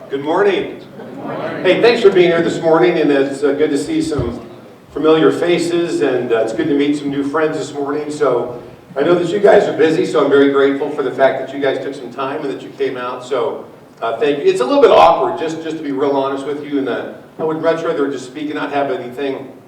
Good morning. Hey, thanks for being here this morning, and it's good to see some familiar faces, and it's good to meet some new friends this morning. So I know that you guys are busy, so I'm very grateful for the fact that you guys took some time and that you came out. So thank you. It's a little bit awkward, just to be real honest with you, and I would much rather just speak and not have anything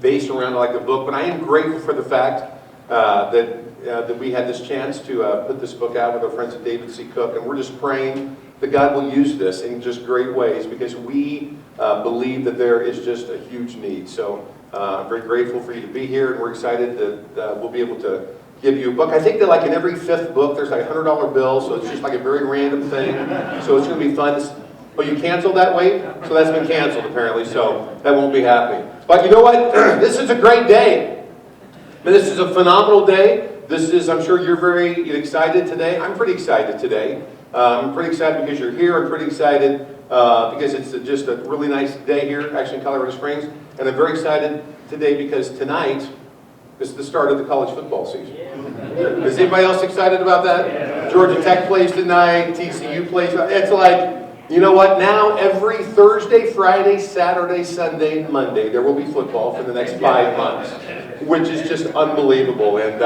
based around like the book, but I am grateful for the fact that we had this chance to put this book out with our friends at David C. Cook, and we're just praying that God will use this in just great ways, because we believe that there is just a huge need. So I'm very grateful for you to be here, and we're excited that we'll be able to give you a book. I think that like in every fifth book there's like a $100 bill, so it's just like a very random thing. So it's going to be fun. Oh, you canceled that, Wade? So that's been canceled apparently, so that won't be happening. But you know what? This is a great day. This is a phenomenal day. This is, I'm sure you're very excited today. I'm pretty excited today. I'm pretty excited because you're here. I'm pretty excited because it's just a really nice day here, actually in Colorado Springs. And I'm very excited today because tonight is the start of the college football season. Is anybody else excited about that? Georgia Tech plays tonight. TCU plays. It's like, you know what? Now every Thursday, Friday, Saturday, Sunday, and Monday, there will be football for the next 5 months, which is just unbelievable. And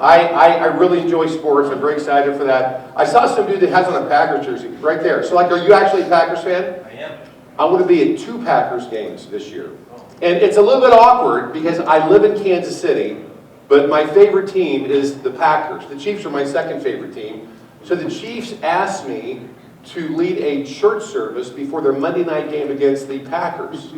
I really enjoy sports. I'm very excited for that. I saw some dude that has on a Packers jersey right there. So like, are you actually a Packers fan? I am. I want to be at 2 Packers games this year. And it's a little bit awkward because I live in Kansas City, but my favorite team is the Packers. The Chiefs are my second favorite team. So the Chiefs asked me to lead a church service before their Monday night game against the Packers.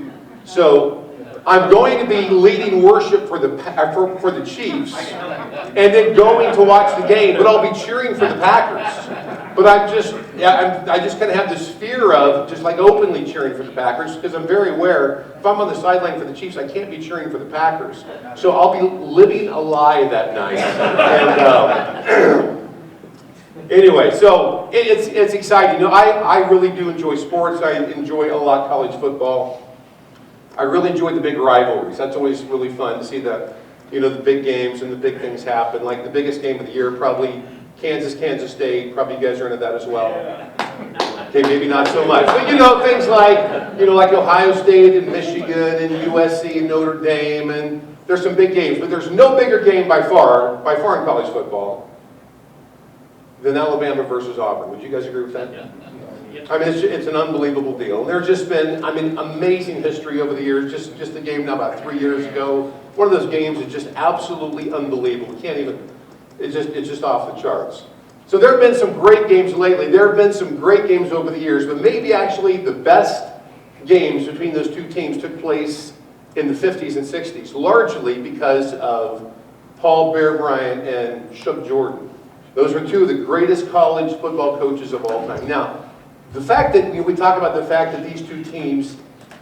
So I'm going to be leading worship for the Chiefs, and then going to watch the game, but I'll be cheering for the Packers. But I just kind of have this fear of just like openly cheering for the Packers, because I'm very aware if I'm on the sideline for the Chiefs, I can't be cheering for the Packers. So I'll be living a lie that night. And anyway, so it's exciting. You know, I really do enjoy sports. I enjoy a lot college football. I really enjoy the big rivalries. That's always really fun to see the big games and the big things happen. Like the biggest game of the year, probably Kansas State. Probably you guys are into that as well. Okay, maybe not so much. But things like, like Ohio State and Michigan and USC and Notre Dame, and there's some big games. But there's no bigger game by far in college football than Alabama versus Auburn. Would you guys agree with that? Yeah. I mean, it's an unbelievable deal. There's just been, amazing history over the years. Just the game now about 3 years ago. One of those games is just absolutely unbelievable. It's just off the charts. So there have been some great games lately. There have been some great games over the years, but maybe actually the best games between those two teams took place in the 50s and 60s, largely because of Paul Bear Bryant and Chuck Jordan. Those are two of the greatest college football coaches of all time. Now, the fact that we talk about the fact that these two teams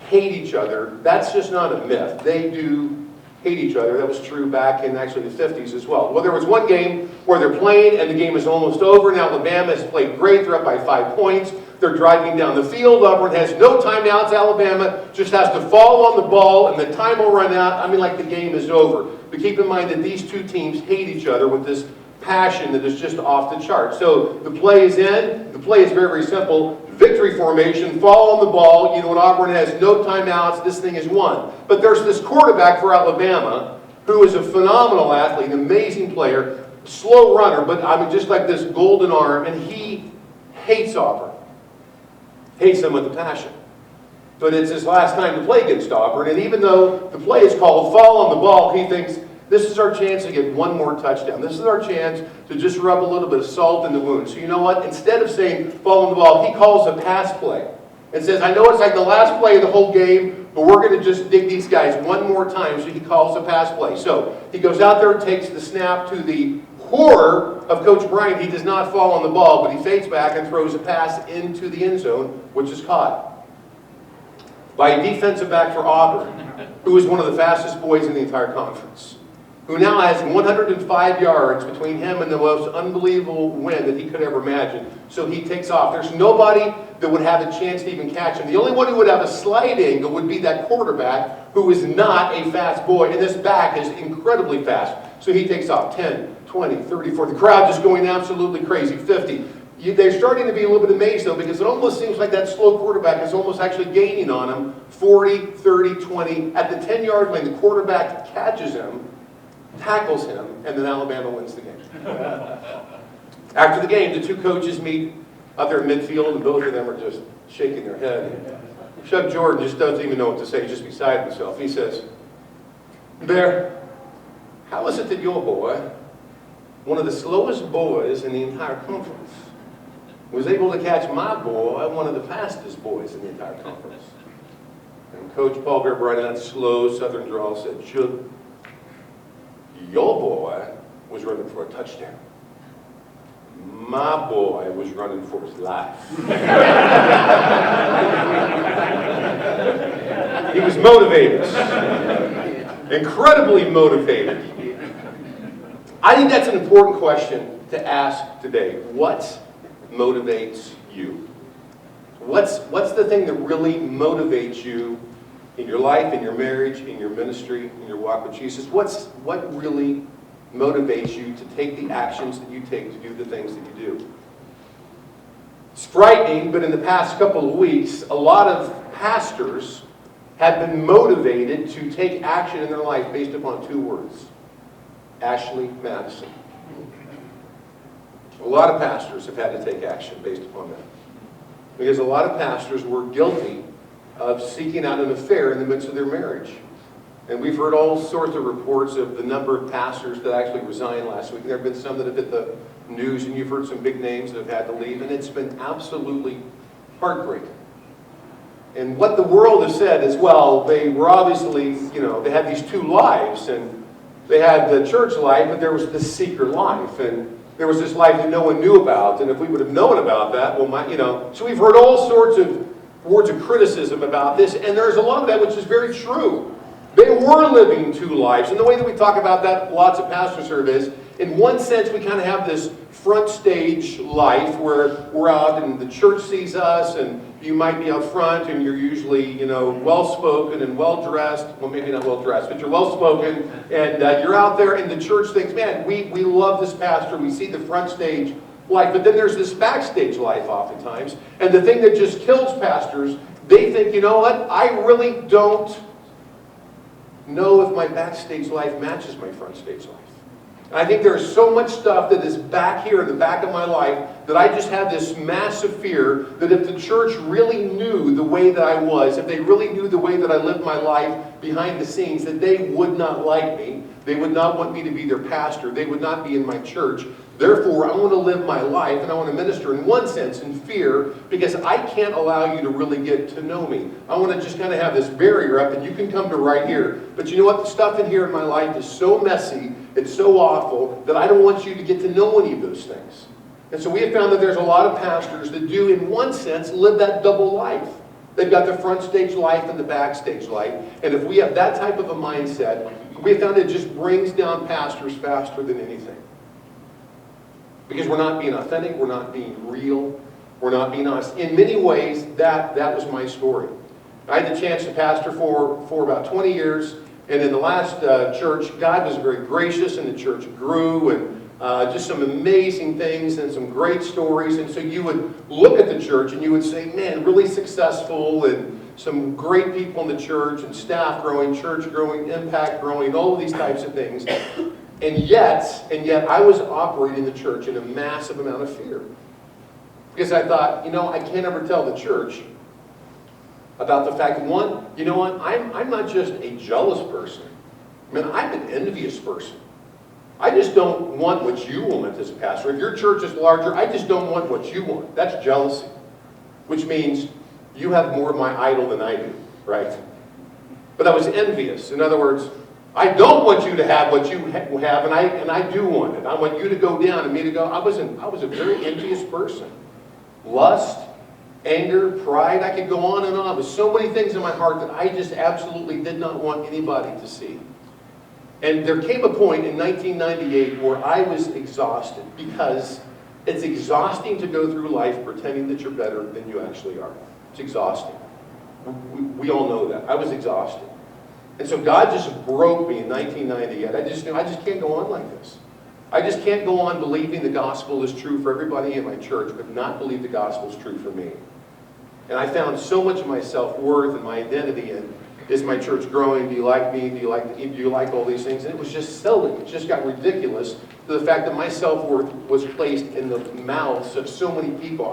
hate each other, that's just not a myth. They do hate each other. That was true back in actually the 50s as well. Well, there was one game where they're playing and the game is almost over. Now Alabama has played great. They're up by 5 points. They're driving down the field. Auburn has no timeouts. Alabama just has to fall on the ball and the time will run out. Like the game is over. But keep in mind that these two teams hate each other with this passion that is just off the chart. So the play is in. The play is very, very simple. Victory formation, fall on the ball. When Auburn has no timeouts, this thing is won. But there's this quarterback for Alabama who is a phenomenal athlete, an amazing player, slow runner, but just like this golden arm, and he hates Auburn. Hates them with a passion. But it's his last time to play against Auburn, and even though the play is called fall on the ball, he thinks, this is our chance to get one more touchdown. This is our chance to just rub a little bit of salt in the wound. So you know what? Instead of saying fall on the ball, he calls a pass play and says, I know it's like the last play of the whole game, but we're going to just dig these guys one more time. So he calls a pass play. So he goes out there and takes the snap. To the horror of Coach Bryant, he does not fall on the ball, but he fades back and throws a pass into the end zone, which is caught by a defensive back for Auburn, who is one of the fastest boys in the entire conference, who now has 105 yards between him and the most unbelievable win that he could ever imagine. So he takes off. There's nobody that would have a chance to even catch him. The only one who would have a slight angle would be that quarterback, who is not a fast boy, and this back is incredibly fast. So he takes off 10, 20, 30, 40. The crowd just going absolutely crazy. 50. they're starting to be a little bit amazed, though, because it almost seems like that slow quarterback is almost actually gaining on them 40, 30, 20. At the 10-yard line, the quarterback catches him, tackles him, and then Alabama wins the game. After the game, the two coaches meet out there in midfield, and both of them are just shaking their head. Chuck Jordan just doesn't even know what to say. He's just beside himself. He says, "Bear, how is it that your boy, one of the slowest boys in the entire conference, was able to catch my boy, one of the fastest boys in the entire conference?" And Coach Paul Bear Bryant, in that slow southern drawl, said, "Chuck, your boy was running for a touchdown. My boy was running for his life." He was motivated. Incredibly motivated. I think that's an important question to ask today. What motivates you? What's the thing that really motivates you in your life, in your marriage, in your ministry, in your walk with Jesus? What really motivates you to take the actions that you take to do the things that you do? It's frightening, but in the past couple of weeks, a lot of pastors have been motivated to take action in their life based upon two words: Ashley Madison. A lot of pastors have had to take action based upon that. Because a lot of pastors were guilty of seeking out an affair in the midst of their marriage. And we've heard all sorts of reports of the number of pastors that actually resigned last week. There have been some that have hit the news, and you've heard some big names that have had to leave, and it's been absolutely heartbreaking. And what the world has said is, well, they were obviously, they had these two lives, and they had the church life, but there was this secret life, and there was this life that no one knew about, and if we would have known about that, well, so we've heard all sorts of words of criticism about this, and there's a lot of that which is very true. They were living two lives, and the way that we talk about that, lots of PastorServe is, in one sense, we kind of have this front stage life where we're out and the church sees us, and you might be out front, and you're usually, well-spoken and well-dressed. Well, maybe not well-dressed, but you're well-spoken, and you're out there, and the church thinks, man, we love this pastor. We see the front stage life, but then there's this backstage life oftentimes, and the thing that just kills pastors, they think, you know what, I really don't know if my backstage life matches my front stage life. And I think there's so much stuff that is back here in the back of my life that I just have this massive fear that if the church really knew the way that I was, if they really knew the way that I lived my life behind the scenes, that they would not like me. They would not want me to be their pastor. They would not be in my church. Therefore, I want to live my life, and I want to minister in one sense in fear, because I can't allow you to really get to know me. I want to just kind of have this barrier up, and you can come to right here. But you know what? The stuff in here in my life is so messy, it's so awful, that I don't want you to get to know any of those things. And so we have found that there's a lot of pastors that do, in one sense, live that double life. They've got the front stage life and the backstage life. And if we have that type of a mindset, we have found it just brings down pastors faster than anything. Because we're not being authentic, we're not being real, we're not being honest. In many ways, that was my story. I had the chance to pastor for about 20 years, and in the last church, God was very gracious, and the church grew, and just some amazing things and some great stories. And so you would look at the church and you would say, man, really successful, and some great people in the church, and staff growing, church growing, impact growing, all of these types of things. And yet I was operating the church in a massive amount of fear. Because I thought, I can't ever tell the church about the fact that, one, you know what, I'm not just a jealous person. I mean, I'm an envious person. I just don't want what you want as a pastor. If your church is larger, I just don't want what you want. That's jealousy. Which means you have more of my idol than I do, right? But I was envious. In other words, I don't want you to have what you have, and I do want it. I want you to go down and me to go. I was a very envious person. Lust, anger, pride, I could go on and on. There's so many things in my heart that I just absolutely did not want anybody to see. And there came a point in 1998 where I was exhausted, because it's exhausting to go through life pretending that you're better than you actually are. It's exhausting. We all know that. I was exhausted. And so God just broke me in 1998. I just knew I just can't go on like this. I just can't go on believing the gospel is true for everybody in my church, but not believe the gospel is true for me. And I found so much of my self-worth and my identity in, is my church growing? Do you like me? Do you like all these things? And it was just silly. It just got ridiculous to the fact that my self-worth was placed in the mouths of so many people.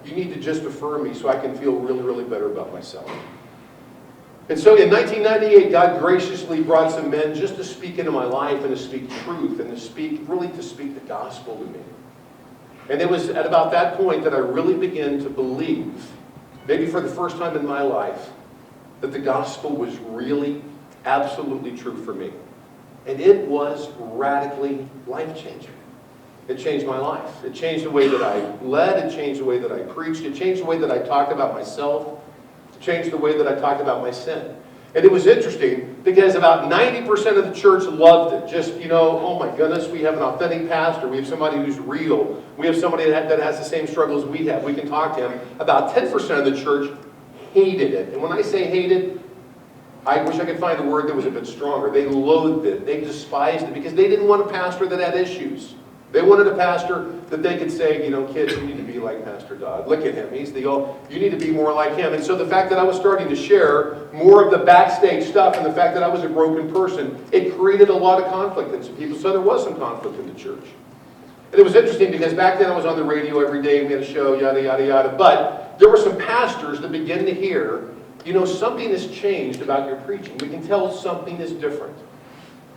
You need to just affirm me so I can feel really, really better about myself. And so in 1998, God graciously brought some men just to speak into my life and to speak truth and to speak the gospel to me. And it was at about that point that I really began to believe, maybe for the first time in my life, that the gospel was really, absolutely true for me. And it was radically life-changing. It changed my life. It changed the way that I led. It changed the way that I preached. It changed the way that I talked about myself. It changed the way that I talked about my sin. And it was interesting because about 90% of the church loved it. Just, oh my goodness, we have an authentic pastor. We have somebody who's real. We have somebody that has the same struggles we have. We can talk to him. About 10% of the church hated it. And when I say hated, I wish I could find a word that was a bit stronger. They loathed it. They despised it because they didn't want a pastor that had issues. They wanted a pastor that they could say, kids, you need to be like Pastor Dodd. Look at him. You need to be more like him. And so the fact that I was starting to share more of the backstage stuff and the fact that I was a broken person, it created a lot of conflict in some people. So there was some conflict in the church. And it was interesting because back then I was on the radio every day. We had a show, yada, yada, yada. But there were some pastors that began to hear, something has changed about your preaching. We can tell something is different.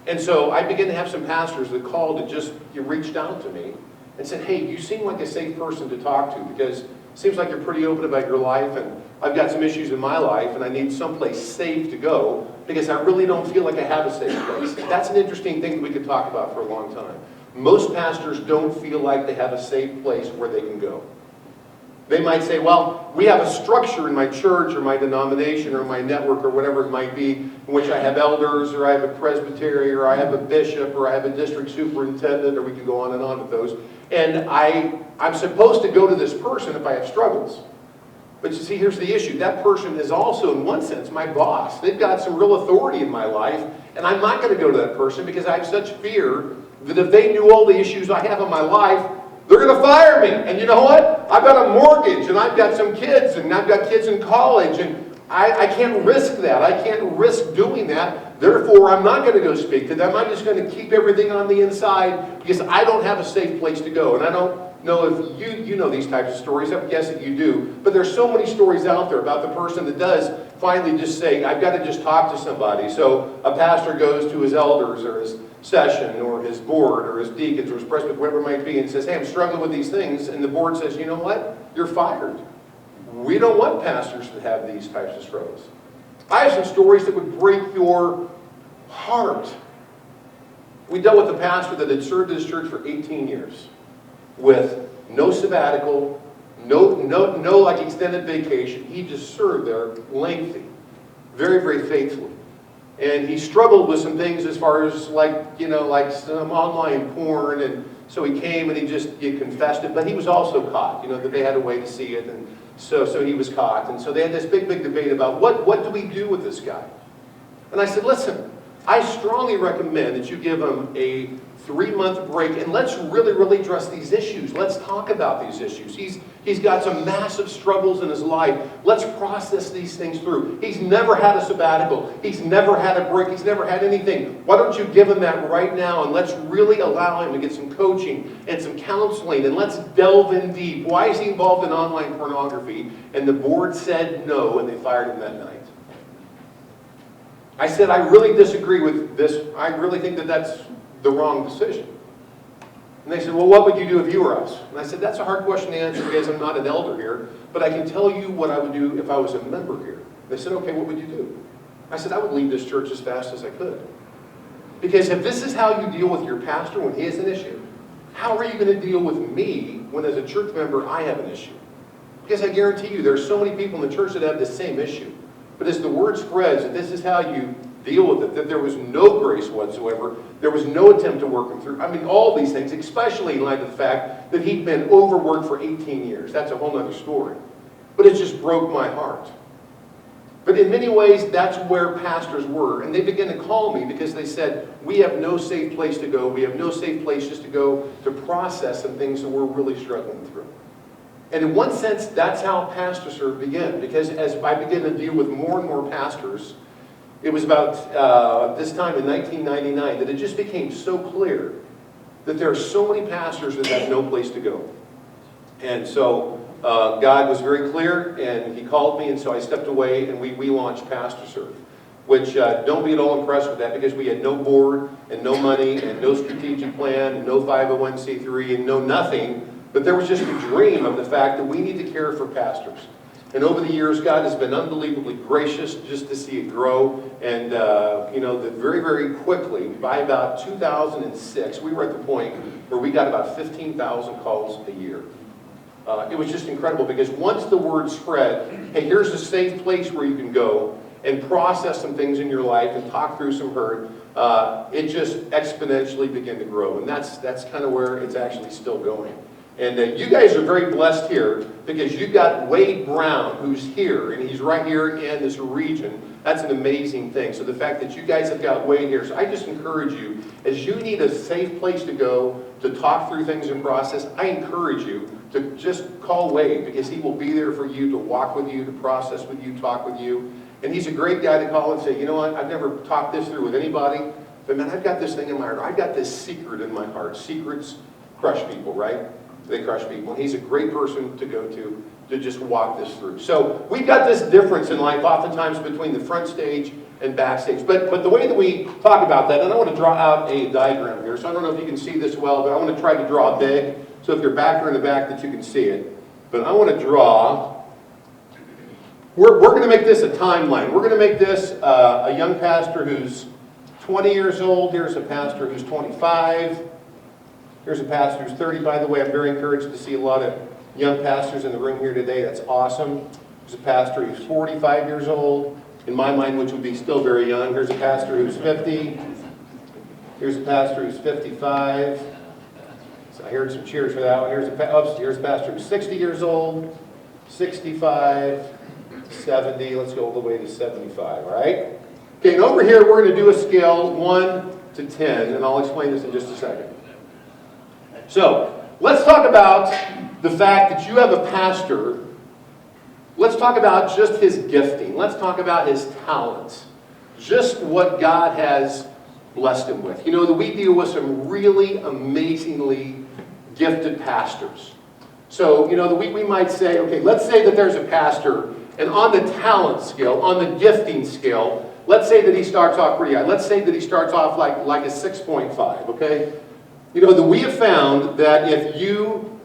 And so I began to have some pastors that called and just reached out to me and said, hey, you seem like a safe person to talk to because it seems like you're pretty open about your life and I've got some issues in my life and I need someplace safe to go because I really don't feel like I have a safe place. That's an interesting thing that we could talk about for a long time. Most pastors don't feel like they have a safe place where they can go. They might say, well, we have a structure in my church or my denomination or my network or whatever it might be in which I have elders or I have a presbytery or I have a bishop or I have a district superintendent, or we could go on and on with those. And I'm supposed to go to this person if I have struggles. But you see, here's the issue. That person is also, in one sense, my boss. They've got some real authority in my life, and I'm not going to go to that person because I have such fear that if they knew all the issues I have in my life, they're going to fire me. And you know what? I've got a mortgage, and I've got some kids, and I've got kids in college, and I can't risk that. I can't risk doing that. Therefore, I'm not going to go speak to them. I'm just going to keep everything on the inside because I don't have a safe place to go. And I don't know if you know these types of stories. I guess that you do. But there's so many stories out there about the person that does finally just say, I've got to just talk to somebody. So a pastor goes to his elders or his session or his board or his deacons or his presbytery, whatever it might be, and says, hey, I'm struggling with these things. And the board says, you know what? You're fired. We don't want pastors to have these types of struggles. I have some stories that would break your heart. We dealt with a pastor that had served his church for 18 years with no sabbatical, no like extended vacation. He just served there lengthy, very, very faithfully. And he struggled with some things as far as like some online porn, and so he came and he confessed it, but he was also caught, that they had a way to see it, and so he was caught. And so they had this big debate about what do we do with this guy? And I said, listen, I strongly recommend that you give him a 3-month break and let's really, really address these issues. Let's talk about these issues. He's got some massive struggles in his life. Let's process these things through. He's never had a sabbatical. He's never had a break. He's never had anything. Why don't you give him that right now and let's really allow him to get some coaching and some counseling and let's delve in deep. Why is he involved in online pornography? And the board said no, and they fired him that night. I said, I really disagree with this. I really think that that's the wrong decision. And they said, well, what would you do if you were us? And I said, that's a hard question to answer because I'm not an elder here, but I can tell you what I would do if I was a member here. They said, okay, what would you do? I said, I would leave this church as fast as I could. Because if this is how you deal with your pastor when he has an issue, how are you going to deal with me when as a church member I have an issue? Because I guarantee you there's so many people in the church that have the same issue. But as the word spreads that this is how you deal with it, that there was no grace whatsoever, there was no attempt to work him through. I mean, all these things, especially in light of the fact that he'd been overworked for 18 years. That's a whole other story. But it just broke my heart. But in many ways, that's where pastors were. And they began to call me because they said, we have no safe place to go. We have no safe place just to go to process some things that we're really struggling through. And in one sense, that's how PastorServe began. Because as I began to deal with more and more pastors, it was about this time in 1999 that it just became so clear that there are so many pastors that have no place to go. And so God was very clear, and He called me, and so I stepped away, and we launched PastorServe. Which, don't be at all impressed with that, because we had no board, and no money, and no strategic plan, and no 501c3, and no nothing. But there was just a dream of the fact that we need to care for pastors. And over the years, God has been unbelievably gracious just to see it grow. And, that very, very quickly, by about 2006, we were at the point where we got about 15,000 calls a year. It was just incredible, because once the word spread, hey, here's a safe place where you can go and process some things in your life and talk through some hurt, it just exponentially began to grow. And that's kind of where it's actually still going. And you guys are very blessed here, because you've got Wade Brown, who's here, and he's right here in this region. That's an amazing thing. So the fact that you guys have got Wade here, so I just encourage you, as you need a safe place to go to talk through things and process, I encourage you to just call Wade, because he will be there for you, to walk with you, to process with you, talk with you. And he's a great guy to call and say, you know what, I've never talked this through with anybody, but man, I've got this thing in my heart. I've got this secret in my heart. Secrets crush people, right? They crush people. And he's a great person to go to just walk this through. So we've got this difference in life oftentimes between the front stage and backstage. But the way that we talk about that, and I want to draw out a diagram here. So I don't know if you can see this well, but I want to try to draw big. So if you're back or in the back, that you can see it. But I want to draw, we're going to make this a timeline. We're going to make this a young pastor who's 20 years old. Here's a pastor who's 25. Here's a pastor who's 30. By the way, I'm very encouraged to see a lot of young pastors in the room here today. That's awesome. There's a pastor who's 45 years old, in my mind, which would be still very young. Here's a pastor who's 50. Here's a pastor who's 55. So I heard some cheers for that one. Here's a pastor who's 60 years old, 65, 70. Let's go all the way to 75, all right? Okay, and over here, we're going to do a scale 1 to 10, and I'll explain this in just a second. So, let's talk about the fact that you have a pastor. Let's talk about just his gifting. Let's talk about his talents. Just what God has blessed him with. You know, that we deal with some really amazingly gifted pastors. So, you know, that we might say, okay, let's say that there's a pastor, and on the talent scale, on the gifting scale, let's say that he starts off pretty high. Let's say that he starts off like a 6.5, okay? You know, that we have found that if you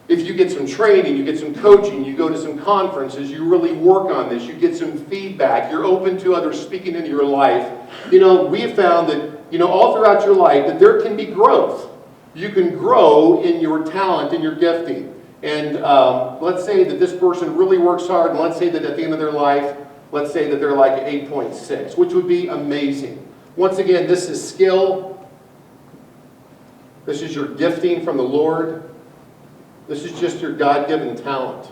get some training, you get some coaching, you go to some conferences, you really work on this, you get some feedback, you're open to others speaking into your life, you know, we have found that, you know, all throughout your life that there can be growth. You can grow in your talent and your gifting. And let's say that this person really works hard, and let's say that at the end of their life, let's say that they're like 8.6, which would be amazing. Once again, this is skill. This is your gifting from the Lord. This is just your God-given talent.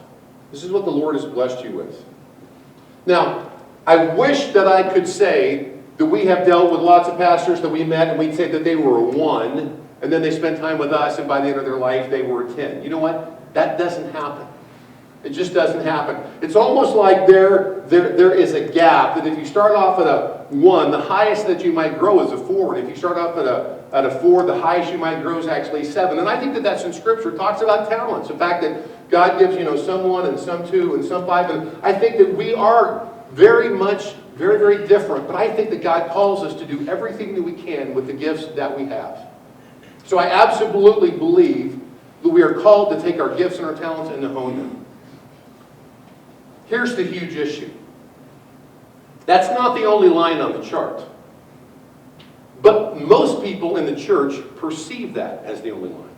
This is what the Lord has blessed you with. Now, I wish that I could say that we have dealt with lots of pastors that we met, and we'd say that they were a 1, and then they spent time with us, and by the end of their life, they were a 10. You know what? That doesn't happen. It just doesn't happen. It's almost like there is a gap, that if you start off at a 1, the highest that you might grow is a 4. And if you start off at a 4, the highest you might grow is actually 7. And I think that that's in Scripture. It talks about talents. The fact that God gives, you know, some 1 and some 2 and some 5. And I think that we are very much, very, very different. But I think that God calls us to do everything that we can with the gifts that we have. So I absolutely believe that we are called to take our gifts and our talents and to hone them. Here's the huge issue. That's not the only line on the chart. But most people in the church perceive that as the only line.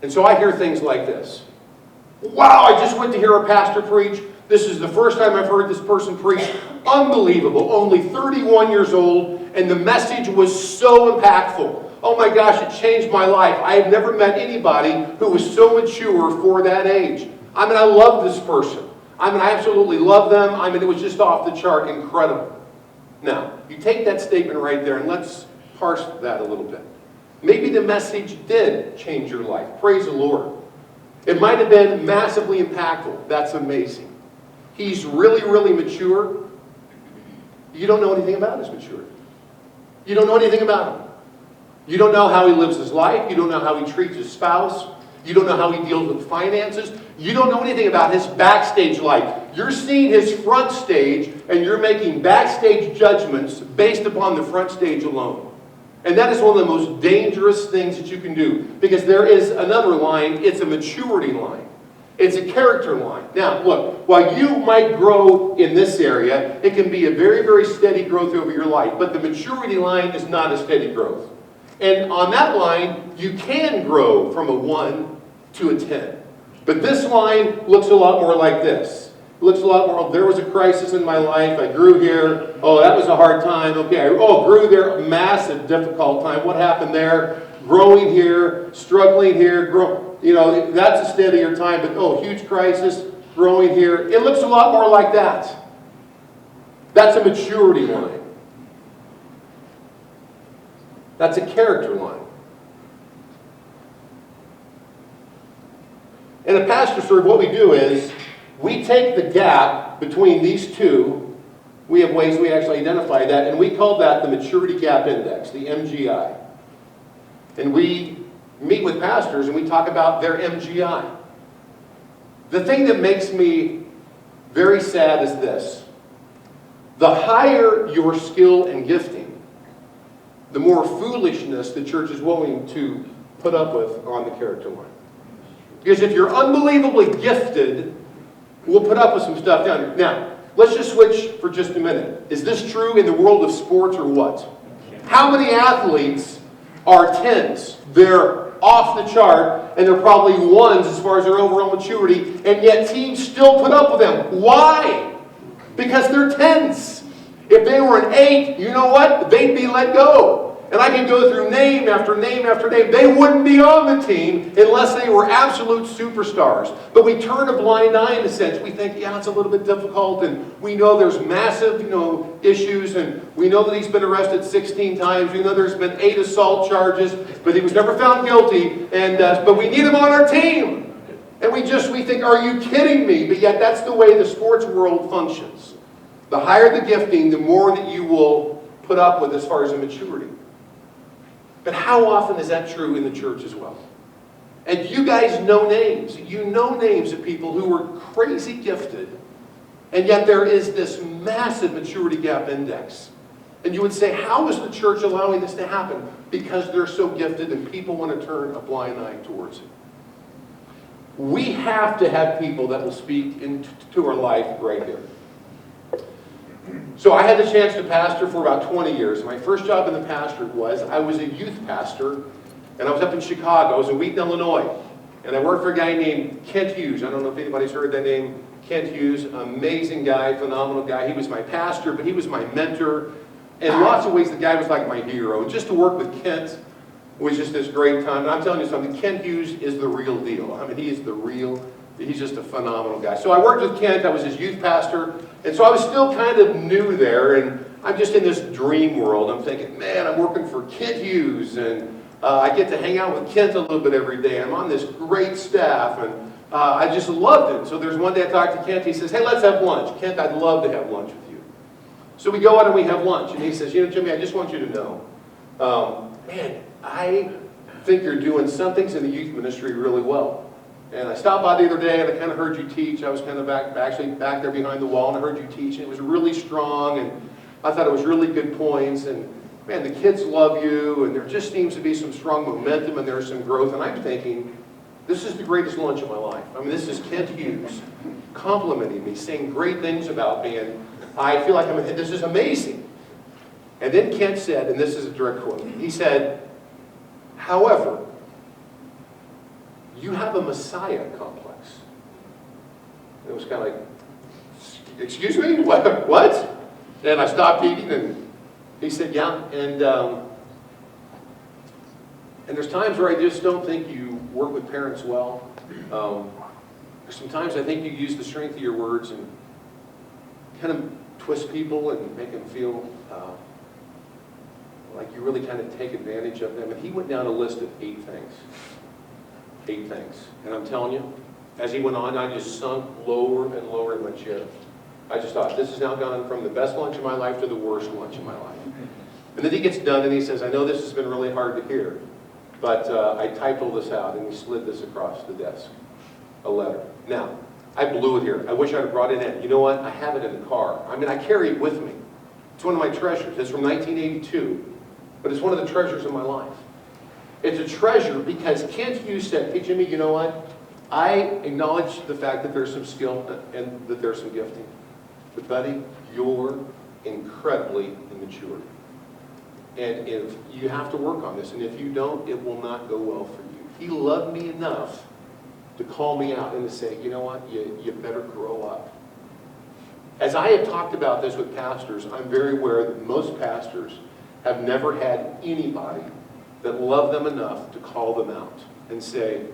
And so I hear things like this. Wow, I just went to hear a pastor preach. This is the first time I've heard this person preach. Unbelievable. Only 31 years old, and the message was so impactful. Oh my gosh, it changed my life. I have never met anybody who was so mature for that age. I mean, I love this person. I mean, I absolutely love them. I mean, it was just off the chart, incredible. Now, you take that statement right there and let's parse that a little bit. Maybe the message did change your life. Praise the Lord. It might have been massively impactful. That's amazing. He's really, really mature. You don't know anything about his maturity. You don't know anything about him. You don't know how he lives his life. You don't know how he treats his spouse. You don't know how he deals with finances. You don't know anything about his backstage life. You're seeing his front stage, and you're making backstage judgments based upon the front stage alone. And that is one of the most dangerous things that you can do, because there is another line. It's a maturity line. It's a character line. Now, look, while you might grow in this area, it can be a very, very steady growth over your life. But the maturity line is not a steady growth. And on that line, you can grow from a 1 to a 10. But this line looks a lot more like this. It looks a lot more, there was a crisis in my life, I grew here, oh, that was a hard time, okay, grew there, massive, difficult time, what happened there? Growing here, struggling here, that's a steadier time, but huge crisis, growing here. It looks a lot more like that. That's a maturity line. That's a character line. In a PastorServe, what we do is we take the gap between these two. We have ways we actually identify that, and we call that the Maturity Gap Index, the MGI. And we meet with pastors and we talk about their MGI. The thing that makes me very sad is this. The higher your skill and gifting, the more foolishness the church is willing to put up with on the character line. Because if you're unbelievably gifted, we'll put up with some stuff down here. Now, let's just switch for just a minute. Is this true in the world of sports or what? How many athletes are 10s? They're off the chart, and they're probably 1s as far as their overall maturity, and yet teams still put up with them. Why? Because they're 10s. If they were an 8, you know what? They'd be let go. And I can go through name after name after name. They wouldn't be on the team unless they were absolute superstars. But we turn a blind eye in a sense. We think, yeah, it's a little bit difficult, and we know there's massive, issues, and we know that he's been arrested 16 times. We know there's been 8 assault charges, but he was never found guilty. And but we need him on our team. And we think, are you kidding me? But yet that's the way the sports world functions. The higher the gifting, the more that you will put up with as far as the maturity. But how often is that true in the church as well? And you guys know names. You know names of people who were crazy gifted, and yet there is this massive maturity gap index. And you would say, how is the church allowing this to happen? Because they're so gifted and people want to turn a blind eye towards it. We have to have people that will speak into our life right here. So I had the chance to pastor for about 20 years. My first job in the pastorate was, I was a youth pastor, and I was up in Chicago. I was in Wheaton, Illinois. And I worked for a guy named Kent Hughes. I don't know if anybody's heard that name. Kent Hughes, amazing guy, phenomenal guy. He was my pastor, but he was my mentor. In lots of ways, the guy was like my hero. And just to work with Kent was just this great time. And I'm telling you something, Kent Hughes is the real deal. I mean, he is the real, he's just a phenomenal guy. So I worked with Kent. I was his youth pastor. And so I was still kind of new there, and I'm just in this dream world. I'm thinking, man, I'm working for Kent Hughes, and I get to hang out with Kent a little bit every day. I'm on this great staff, and I just loved it. So there's one day I talked to Kent. He says, hey, let's have lunch. Kent, I'd love to have lunch with you. So we go out and we have lunch, and he says, Jimmy, I just want you to know, man, I think you're doing some things in the youth ministry really well. And I stopped by the other day and I kind of heard you teach. I was kind of back there behind the wall, and I heard you teach, and it was really strong, and I thought it was really good points, and man, the kids love you, and there just seems to be some strong momentum, and there's some growth. And I'm thinking, this is the greatest lunch of my life. I mean, this is Kent Hughes complimenting me, saying great things about me, and I feel like this is amazing. And then Kent said, and this is a direct quote, he said, however, you have a Messiah complex. And it was kind of like, excuse me? What? And I stopped eating, and he said, yeah. And there's times where I just don't think you work with parents well. Sometimes I think you use the strength of your words and kind of twist people and make them feel like you really kind of take advantage of them. And he went down a list of 8 things. 8 things. And I'm telling you, as he went on, I just sunk lower and lower in my chair. I just thought, this has now gone from the best lunch of my life to the worst lunch of my life. And then he gets done and he says, I know this has been really hard to hear, but I typed all this out, and he slid this across the desk. A letter. Now, I blew it here. I wish I'd have brought it in. You know what? I have it in the car. I mean, I carry it with me. It's one of my treasures. It's from 1982, but it's one of the treasures of my life. It's a treasure because Kent Hughes said, hey, Jimmy, you know what? I acknowledge the fact that there's some skill and that there's some gifting. But, buddy, you're incredibly immature. And if you have to work on this, and if you don't, it will not go well for you. He loved me enough to call me out and to say, you know what, you better grow up. As I have talked about this with pastors, I'm very aware that most pastors have never had anybody that loved them enough to call them out and say,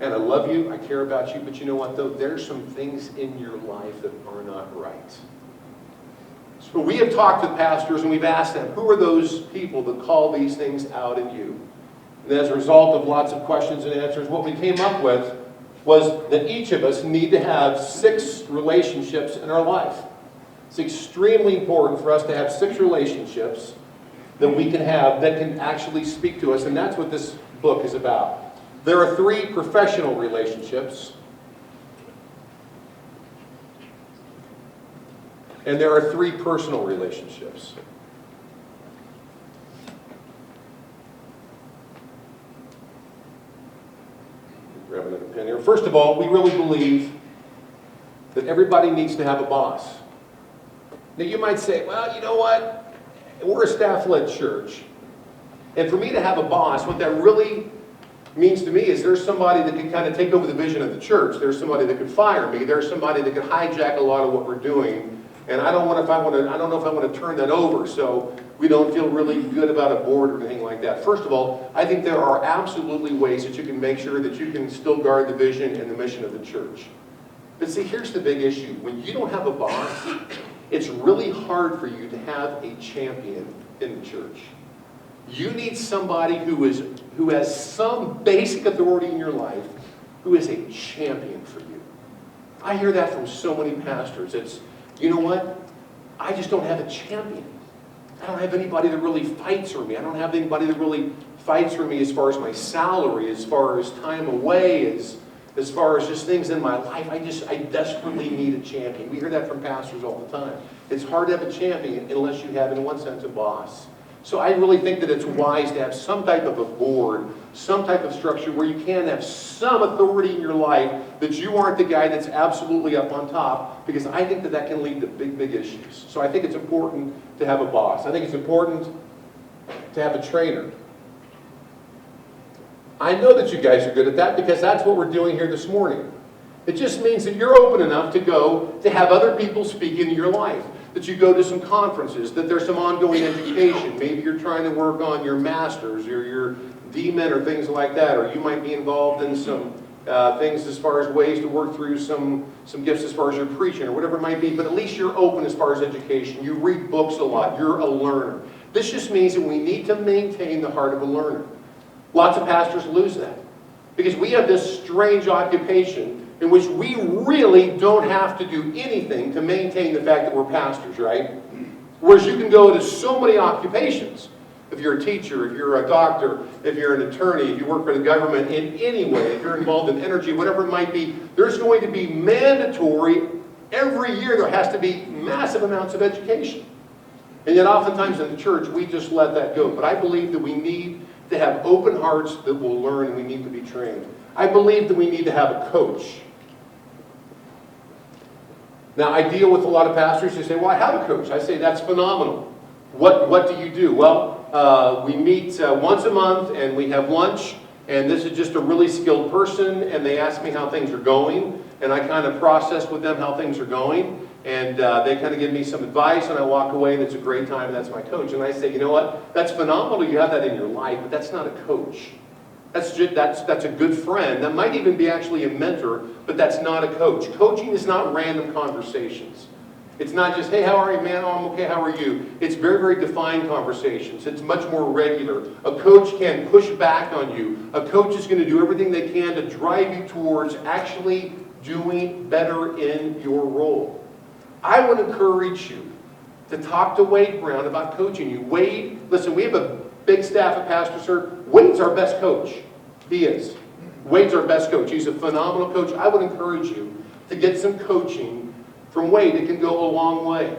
and I love you, I care about you, but you know what though, there's some things in your life that are not right. So we have talked with pastors and we've asked them, who are those people that call these things out in you? And as a result of lots of questions and answers, what we came up with was that each of us need to have 6 relationships in our life. It's extremely important for us to have 6 relationships that we can have that can actually speak to us, and that's what this book is about. There are 3 professional relationships, and there are 3 personal relationships. Grab another pen here. First of all, we really believe that everybody needs to have a boss. Now you might say, well, you know what? We're a staff-led church. And for me to have a boss, what that really means to me is there's somebody that can kind of take over the vision of the church. There's somebody that could fire me. There's somebody that could hijack a lot of what we're doing. And I don't know if I want to turn that over, so we don't feel really good about a board or anything like that. First of all, I think there are absolutely ways that you can make sure that you can still guard the vision and the mission of the church. But see, here's the big issue. When you don't have a boss, it's really hard for you to have a champion in the church. You need somebody who has some basic authority in your life, who is a champion for you. I hear that from so many pastors. It's, you know what? I just don't have a champion. I don't have anybody that really fights for me. I don't have anybody that really fights for me as far as my salary, as far as time away, as far as just things in my life. I desperately need a champion. We hear that from pastors all the time. It's hard to have a champion unless you have, in one sense, a boss. So I really think that it's wise to have some type of a board, some type of structure where you can have some authority in your life, that you aren't the guy that's absolutely up on top, because I think that can lead to big, big issues. So I think it's important to have a boss. I think it's important to have a trainer. I know that you guys are good at that because that's what we're doing here this morning. It just means that you're open enough to go to have other people speak into your life. That you go to some conferences, that there's some ongoing education. Maybe you're trying to work on your master's or your D-Min or things like that, or you might be involved in some things as far as ways to work through some gifts as far as your preaching or whatever it might be, but at least you're open as far as education. You read books a lot. You're a learner. This just means that we need to maintain the heart of a learner. Lots of pastors lose that because we have this strange occupation in which we really don't have to do anything to maintain the fact that we're pastors, right? Whereas you can go to so many occupations. If you're a teacher, if you're a doctor, if you're an attorney, if you work for the government in any way, if you're involved in energy, whatever it might be, there's going to be mandatory, every year there has to be massive amounts of education. And yet oftentimes in the church, we just let that go. But I believe that we need to have open hearts that will learn, and we need to be trained. I believe that we need to have a coach. Now, I deal with a lot of pastors who say, well, I have a coach. I say, that's phenomenal. What do you do? Well, we meet once a month, and we have lunch, and this is just a really skilled person, and they ask me how things are going, and I kind of process with them how things are going, and they kind of give me some advice, and I walk away, and it's a great time, and that's my coach. And I say, you know what? That's phenomenal you have that in your life, but that's not a coach. That's a good friend. That might even be actually a mentor, but that's not a coach. Coaching is not random conversations. It's not just, hey, how are you, man? Oh, I'm okay, how are you? It's very, very defined conversations. It's much more regular. A coach can push back on you. A coach is going to do everything they can to drive you towards actually doing better in your role. I would encourage you to talk to Wade Brown about coaching you. Wade, listen, we have a big staff at PastorServe. Wade's our best coach. He is. Wade's our best coach. He's a phenomenal coach. I would encourage you to get some coaching from Wade. It can go a long way.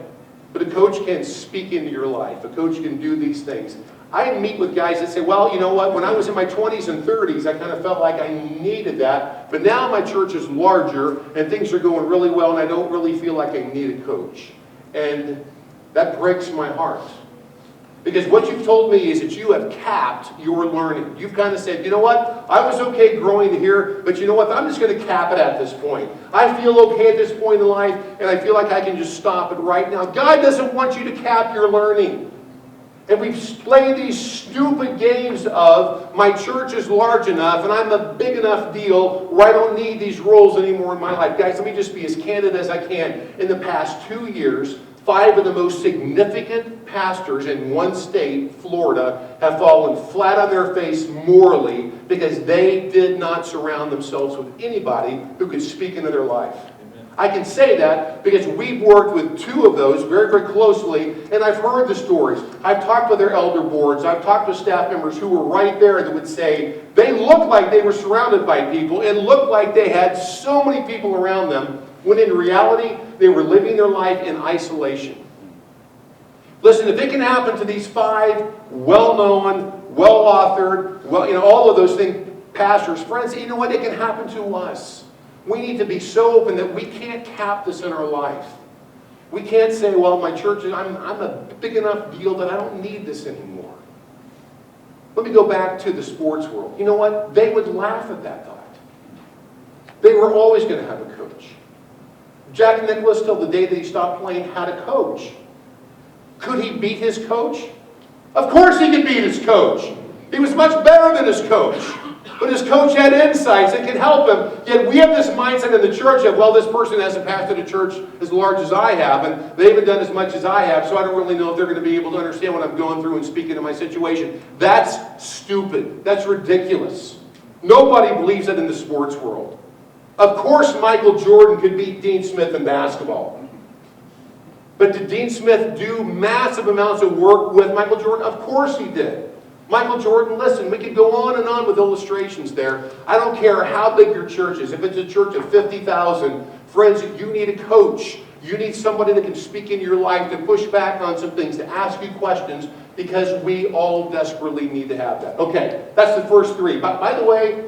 But a coach can speak into your life. A coach can do these things. I meet with guys that say, well, you know what, when I was in my 20s and 30s, I kind of felt like I needed that. But now my church is larger and things are going really well and I don't really feel like I need a coach. And that breaks my heart. Because what you've told me is that you have capped your learning. You've kind of said, you know what, I was okay growing here, but you know what, I'm just going to cap it at this point. I feel okay at this point in life, and I feel like I can just stop it right now. God doesn't want you to cap your learning. And we've played these stupid games of, my church is large enough, and I'm a big enough deal where I don't need these roles anymore in my life. Guys, let me just be as candid as I can. In the past 2 years, 5 of the most significant pastors in one state, Florida, have fallen flat on their face morally because they did not surround themselves with anybody who could speak into their life. Amen. I can say that because we've worked with 2 of those very, very closely, and I've heard the stories. I've talked with their elder boards. I've talked with staff members who were right there that would say they looked like they were surrounded by people and looked like they had so many people around them, when in reality, they were living their life in isolation. Listen, if it can happen to these 5 well-known, well-authored, all of those things, pastors, friends, you know what? It can happen to us. We need to be so open that we can't cap this in our life. We can't say, well, my church, I'm a big enough deal that I don't need this anymore. Let me go back to the sports world. You know what? They would laugh at that thought. They were always going to have a coach. Jack Nicklaus, till the day that he stopped playing, had a coach. Could he beat his coach? Of course he could beat his coach. He was much better than his coach. But his coach had insights that could help him. Yet we have this mindset in the church of, well, this person hasn't pastored a church as large as I have, and they haven't done as much as I have, so I don't really know if they're going to be able to understand what I'm going through and speak into my situation. That's stupid. That's ridiculous. Nobody believes that in the sports world. Of course Michael Jordan could beat Dean Smith in basketball. But did Dean Smith do massive amounts of work with Michael Jordan? Of course he did. Michael Jordan, listen, we could go on and on with illustrations there. I don't care how big your church is. If it's a church of 50,000, friends, you need a coach. You need somebody that can speak into your life, to push back on some things, to ask you questions, because we all desperately need to have that. Okay, that's the first 3. By the way,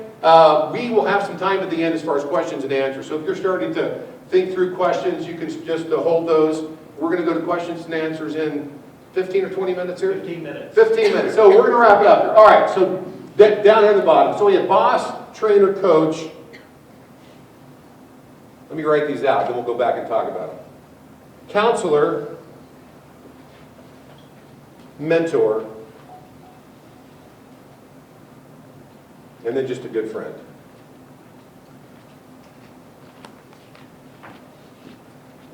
we will have some time at the end as far as questions and answers. So if you're starting to think through questions, you can just hold those. We're going to go to questions and answers in 15 or 20 minutes here? 15 minutes. 15 minutes. So we're going to wrap it up here. All right, so down here at the bottom. So we have boss, trainer, coach. Let me write these out, then we'll go back and talk about them. Counselor, mentor, and then just a good friend.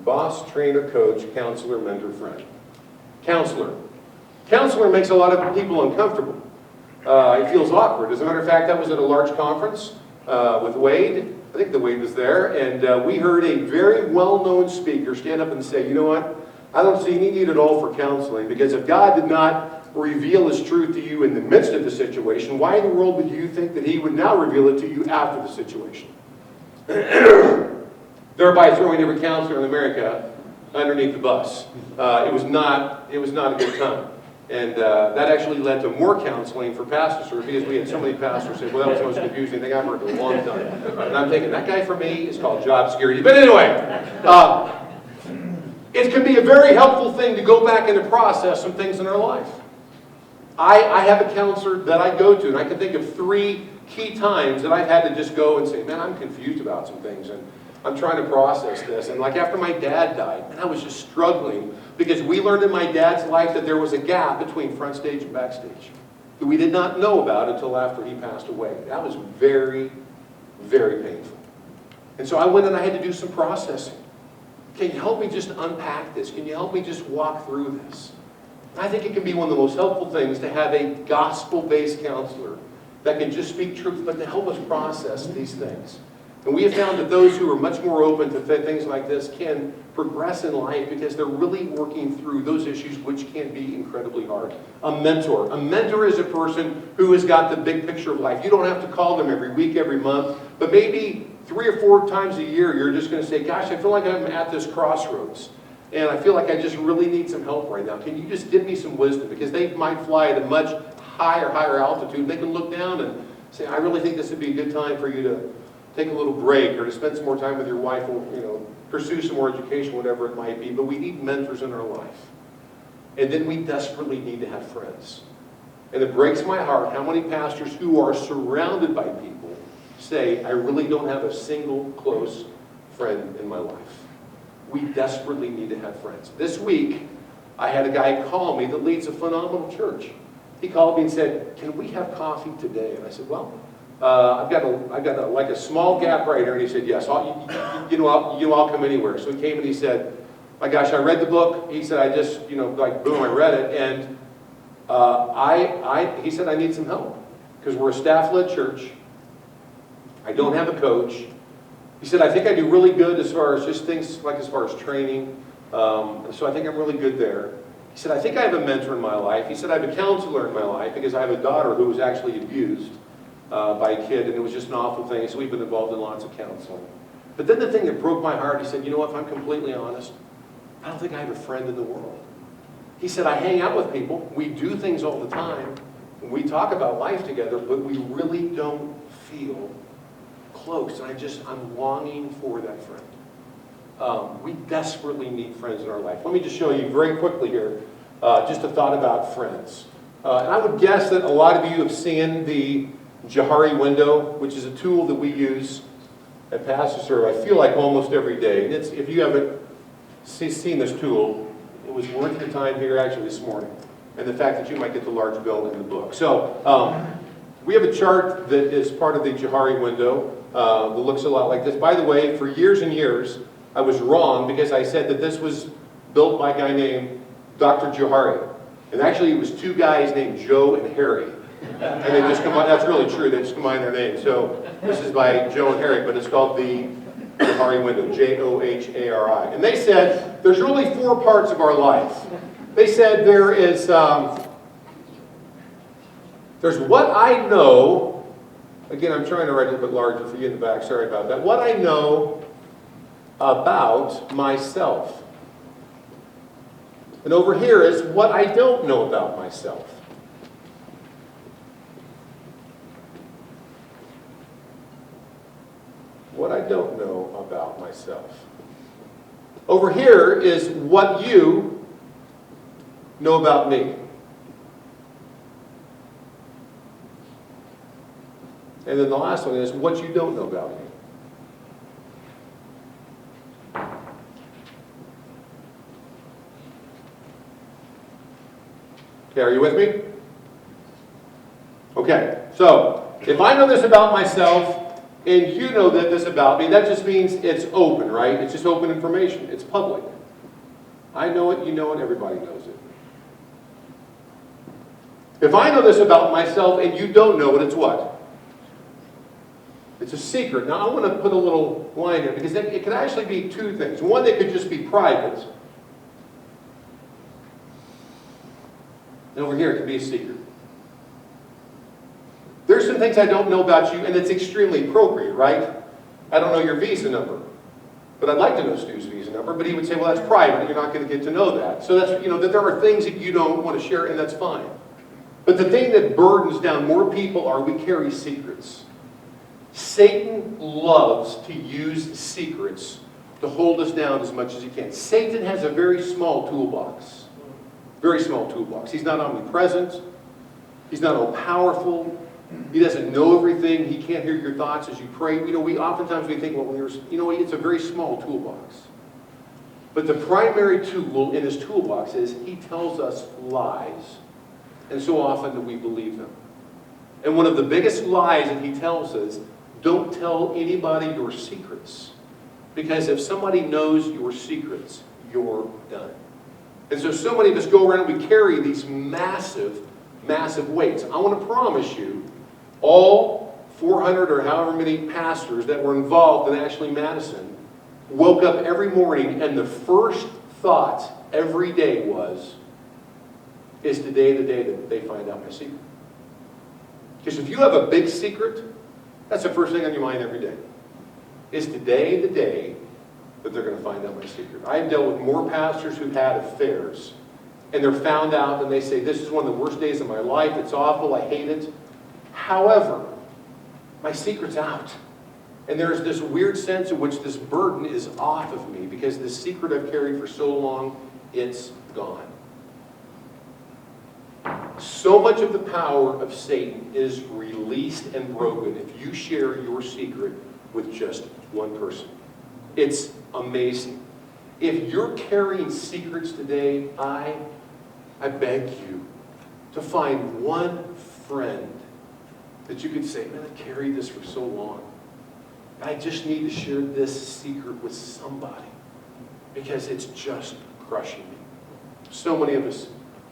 Boss, trainer, coach, counselor, mentor, friend. Counselor. Counselor makes a lot of people uncomfortable. It feels awkward. As a matter of fact, I was at a large conference with Wade. I think the Wade was there, and we heard a very well-known speaker stand up and say, you know what? I don't see any need at all for counseling, because if God did not reveal His truth to you in the midst of the situation, why in the world would you think that He would now reveal it to you after the situation? Thereby throwing every counselor in America underneath the bus. It was not a good time. And that actually led to more counseling for PastorServe, because we had so many pastors say, well, that was the most confusing thing I've heard in a long time. And I'm thinking, that guy for me is called job security. But anyway, it can be a very helpful thing to go back and to process some things in our life. I have a counselor that I go to, and I can think of 3 key times that I've had to just go and say, man, I'm confused about some things, and I'm trying to process this. And like after my dad died, and I was just struggling, because we learned in my dad's life that there was a gap between front stage and backstage. that we did not know about until after he passed away. That was very, very painful. And so I went and I had to do some processing. Can you help me just unpack this? Can you help me just walk through this? I think it can be one of the most helpful things to have a gospel-based counselor that can just speak truth, but to help us process these things. And we have found that those who are much more open to things like this can progress in life because they're really working through those issues which can be incredibly hard. A mentor. A mentor is a person who has got the big picture of life. You don't have to call them every week, every month, but maybe 3 or 4 times a year you're just going to say, gosh, I feel like I'm at this crossroads. And I feel like I just really need some help right now. Can you just give me some wisdom? Because they might fly at a much higher altitude. They can look down and say, I really think this would be a good time for you to take a little break or to spend some more time with your wife or, pursue some more education, whatever it might be. But we need mentors in our life. And then we desperately need to have friends. And it breaks my heart how many pastors who are surrounded by people say, I really don't have a single close friend in my life. We desperately need to have friends. This week, I had a guy call me that leads a phenomenal church. He called me and said, can we have coffee today? And I said, well, I've got a small gap right here. And he said, yes, I'll come anywhere. So he came and he said, my gosh, I read the book. He said, I just, boom, I read it. And he said, I need some help because we're a staff-led church. I don't have a coach. He said, I think I do really good as far as just things like as far as training. So I think I'm really good there. He said, I think I have a mentor in my life. He said, I have a counselor in my life because I have a daughter who was actually abused by a kid, and it was just an awful thing. So we've been involved in lots of counseling. But then the thing that broke my heart, he said, you know what, if I'm completely honest, I don't think I have a friend in the world. He said, I hang out with people. We do things all the time. We talk about life together, but we really don't feel close. And I'm longing for that friend. We desperately need friends in our life. Let me just show you very quickly here just a thought about friends. And I would guess that a lot of you have seen the Johari Window, which is a tool that we use at PastorServe, I feel like almost every day. And if you haven't seen this tool, it was worth your time here actually this morning. And the fact that you might get the large bill in the book. So we have a chart that is part of the Johari Window that looks a lot like this. By the way, for years and years, I was wrong because I said that this was built by a guy named Dr. Johari. And actually it was 2 guys named Joe and Harry. And they just combined, that's really true, they just combined their names. So this is by Joe and Harry, but it's called the Johari Window, Johari. And they said there's really 4 parts of our life. They said there is, there's what I know. Again, I'm trying to write a little bit larger for you in the back, sorry about that. What I know about myself. And over here is what I don't know about myself. What I don't know about myself. Over here is what you know about me. And then the last one is what you don't know about me. Okay, are you with me? Okay, so if I know this about myself, and you know this about me, that just means it's open, right? It's just open information. It's public. I know it, you know it, everybody knows it. If I know this about myself and you don't know it, it's what? It's a secret. Now I want to put a little line here because it could actually be 2 things. One, that could just be private. And over here it could be a secret. There's some things I don't know about you, and it's extremely appropriate, right? I don't know your visa number, but I'd like to know Stu's visa number, but he would say, well, that's private, you're not going to get to know that. So that's, that there are things that you don't want to share, and that's fine. But the thing that burdens down more people are we carry secrets. Satan loves to use secrets to hold us down as much as he can. Satan has a very small toolbox. Very small toolbox. He's not omnipresent. He's not all powerful. He doesn't know everything. He can't hear your thoughts as you pray. We oftentimes think, well, it's a very small toolbox. But the primary tool in his toolbox is he tells us lies And so often that we believe them. And one of the biggest lies that he tells us, don't tell anybody your secrets. Because if somebody knows your secrets, you're done. And so many of us go around and we carry these massive, massive weights. I want to promise you, all 400 or however many pastors that were involved in Ashley Madison woke up every morning and the first thought every day was, is today the day that they find out my secret? Because if you have a big secret, that's the first thing on your mind every day. Is today the day that they're going to find out my secret? I've dealt with more pastors who've had affairs, and they're found out, and they say, this is one of the worst days of my life, it's awful, I hate it. However, my secret's out. And there's this weird sense in which this burden is off of me, because this secret I've carried for so long, it's gone. So much of the power of Satan is released and broken if you share your secret with just one person. It's amazing. If you're carrying secrets today, I beg you to find one friend that you could say, man, I carried this for so long. I just need to share this secret with somebody because it's just crushing me. So many of us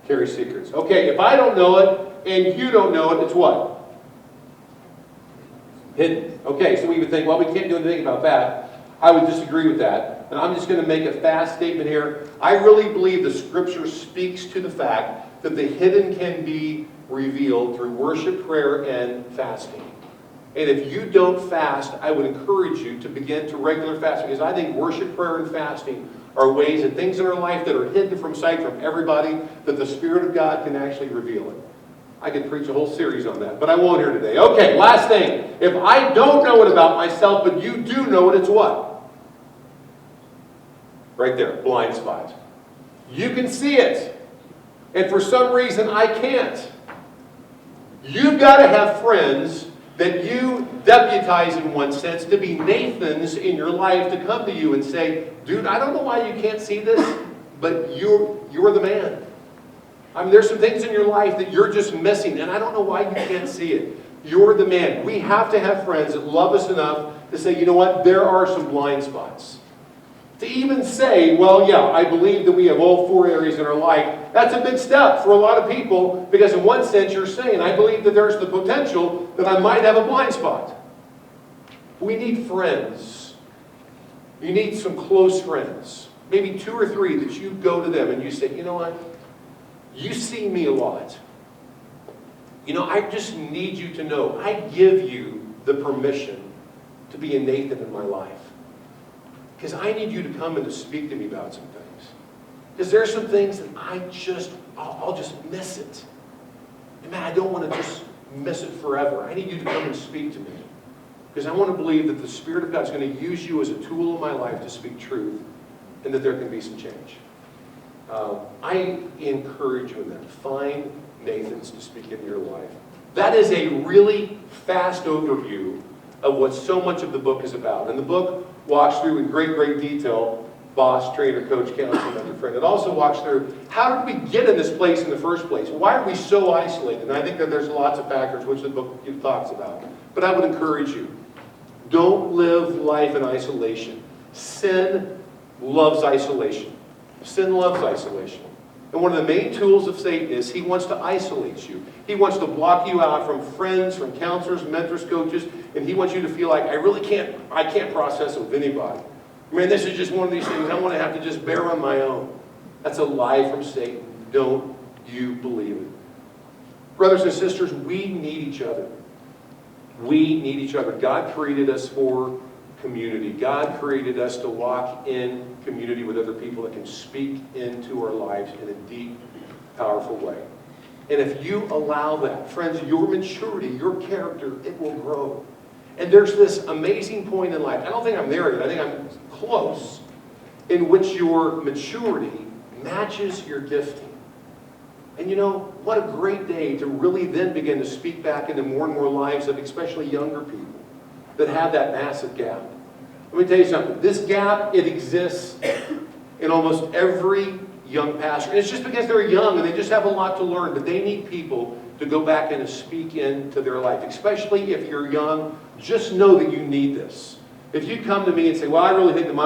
carry secrets. Okay, if I don't know it and you don't know it, it's what? Hidden. Okay, so we would think, well, we can't do anything about that. I would disagree with that. And I'm just going to make a fast statement here. I really believe the Scripture speaks to the fact that the hidden can be revealed through worship, prayer, and fasting. And if you don't fast, I would encourage you to begin to regular fast, because I think worship, prayer, and fasting are ways and things in our life that are hidden from sight from everybody, that the Spirit of God can actually reveal it. I could preach a whole series on that, but I won't here today. Okay, last thing. If I don't know it about myself, but you do know it, it's what? Right there, blind spot. You can see it. And for some reason, I can't. You've got to have friends that you deputize in one sense to be Nathans in your life, to come to you and say, dude, I don't know why you can't see this, but you're the man. I mean, there's some things in your life that you're just missing, and I don't know why you can't see it. You're the man. We have to have friends that love us enough to say, you know what, there are some blind spots. To even say, well, yeah, I believe that we have all four areas in our life, that's a big step for a lot of people, because in one sense you're saying, I believe that there's the potential that I might have a blind spot. We need friends. You need some close friends. Maybe 2 or 3 that you go to them and you say, you know what? You see me a lot. You know, I just need you to know, I give you the permission to be a Nathan in my life. Because I need you to come and to speak to me about some things. Because there's some things that I'll just miss it. And man, I don't want to just miss it forever. I need you to come and speak to me. Because I want to believe that the Spirit of God is going to use you as a tool in my life to speak truth, and that there can be some change. I encourage you in that. Find Nathans to speak into your life. That is a really fast overview of what so much of the book is about. And the book walks through in great, great detail, boss, trainer, coach, counselor, mentor, friend. It also walks through, how did we get in this place in the first place? Why are we so isolated? And I think that there's lots of factors which the book talks about. But I would encourage you, don't live life in isolation. Sin loves isolation. Sin loves isolation. And one of the main tools of Satan is he wants to isolate you. He wants to block you out from friends, from counselors, mentors, coaches, and he wants you to feel like, I can't process it with anybody. Man, this is just one of these things I want to have to just bear on my own. That's a lie from Satan. Don't you believe it. Brothers and sisters, we need each other. We need each other. God created us for community. God created us to walk in community with other people that can speak into our lives in a deep, powerful way. And if you allow that, friends, your maturity, your character, it will grow. And there's this amazing point in life. I don't think I'm there yet. I think I'm close. In which your maturity matches your gifting. And you know, what a great day to really then begin to speak back into more and more lives of especially younger people that have that massive gap. Let me tell you something. This gap, it exists in almost every young pastor. And it's just because they're young and they just have a lot to learn, but they need people to go back and to speak into their life. Especially if you're young, just know that you need this. If you come to me and say, well, I really think that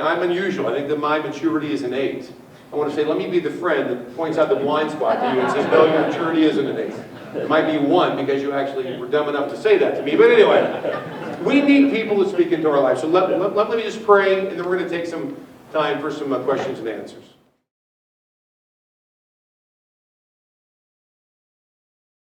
I'm unusual. I think that my maturity is an 8. I want to say, let me be the friend that points out the blind spot to you and says, no, your maturity isn't an 8. It might be 1 because you actually were dumb enough to say that to me. But anyway, we need people to speak into our lives. So let me just pray, and then we're going to take some time for some questions and answers.